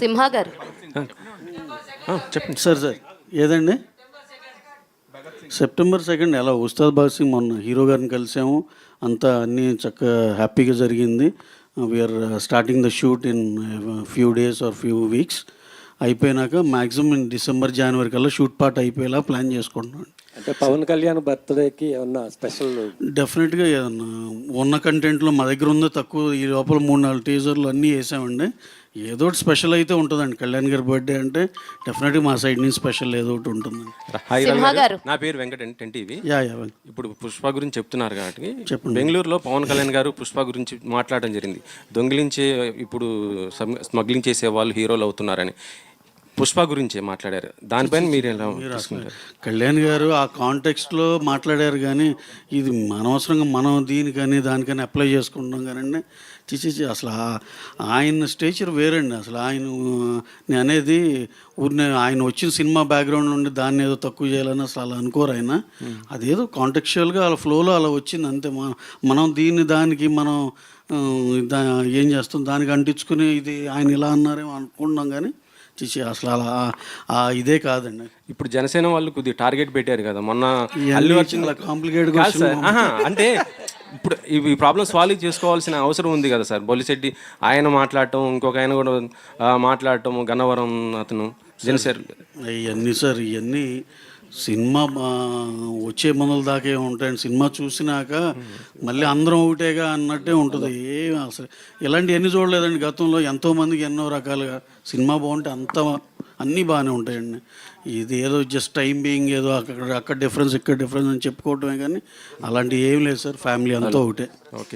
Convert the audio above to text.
సింహ గారు. చెప్పండి సార్. ఏదండి? సెప్టెంబర్ 2 ఎలా ఉస్తాద్ భగత్ సింగ్ మొన్న హీరో గారిని కలిసాము. అంతా అన్నీ చక్కగా హ్యాపీగా జరిగింది. We're starting the shoot in few days or few weeks. అయిపోయినాక మ్యాక్సిమం డిసెంబర్ జనవరి కల్లా షూట్ పార్ట్ అయిపోయేలా ప్లాన్ చేసుకుంటున్నాను. అంటే పవన్ కళ్యాణ్ బర్త్డేకి ఏమన్నా స్పెషల్? డెఫినెట్గా ఏదన్నా ఉన్న కంటెంట్లో మా దగ్గర ఉందో తక్కువ, ఈ లోపల 3-4 టీజర్లు అన్నీ వేసామండి. ఏదో ఒకటి స్పెషల్ అయితే ఉంటుందండి. కళ్యాణ్ గారి బర్త్డే అంటే డెఫినెట్గా మా సైడ్ నుంచి స్పెషల్ ఏదో ఒకటి ఉంటుందండి. సింహ గారు. నా పేరు వెంకట టీవీ. యా ఇప్పుడు పుష్ప గురించి చెప్తున్నారు కాబట్టి బెంగళూరులో పవన్ కళ్యాణ్ గారు పుష్ప గురించి మాట్లాడడం జరిగింది. దొంగిలించే ఇప్పుడు స్మగ్లింగ్ చేసే వాళ్ళు హీరోలు అవుతున్నారని పుష్ప గురించి మాట్లాడారు. దానిపైన మీరు ఎలా తీసుకుంటారు? కళ్యాణ్ గారు ఆ కాంటెక్స్ట్లో మాట్లాడారు, కానీ ఇది అనవసరంగా మనం దీనికని దానికని అప్లై చేసుకుంటున్నాం కానండి. చిచి అసలు ఆయన స్టేచర్ వేరండి. అసలు నేను అనేది ఊరిని ఆయన వచ్చిన సినిమా బ్యాక్గ్రౌండ్ నుండి దాన్ని ఏదో తక్కువ చేయాలని అసలు అలా అనుకోరు ఆయన. అదేదో కాంటెక్చువల్గా అలా ఫ్లోలో అలా వచ్చింది అంతే. మనం దానికి మనం ఏం చేస్తాం, దానికి అంటించుకుని ఇది ఆయన ఇలా అన్నారేమో అనుకుంటున్నాం, కానీ అసలు అలా ఇదే కాదండి. ఇప్పుడు జనసేన వాళ్ళు కొద్దిగా టార్గెట్ పెట్టారు కదా మొన్న. కాంప్లికేట్ అంటే ఇప్పుడు ఈ ప్రాబ్లమ్ సాల్వ్ చేసుకోవాల్సిన అవసరం ఉంది కదా సార్. బొలిశెట్టి ఆయన మాట్లాడటం, ఇంకొక ఆయన కూడా మాట్లాడటం, గన్నవరం అతను జనసేన. ఇవన్నీ సార్, ఇవన్నీ సినిమా వచ్చే మనల దాకే ఉంటాయండి. సినిమా చూసినాక మళ్ళీ అందరం ఒకటేగా అన్నట్టే ఉంటుంది. అసలు ఇలాంటివన్నీ చూడలేదండి గతంలో. ఎంతోమందికి ఎన్నో రకాలుగా సినిమా బాగుంటే అన్నీ బాగానే ఉంటాయండి. ఇది ఏదో జస్ట్ టైం బీయింగ్ ఏదో అక్కడ డిఫరెన్స్ ఇక్కడ డిఫరెన్స్ అని చెప్పుకోవటమే, కానీ అలాంటివి ఏం లేదు సార్. ఫ్యామిలీ అంతా ఒకటే. ఓకే.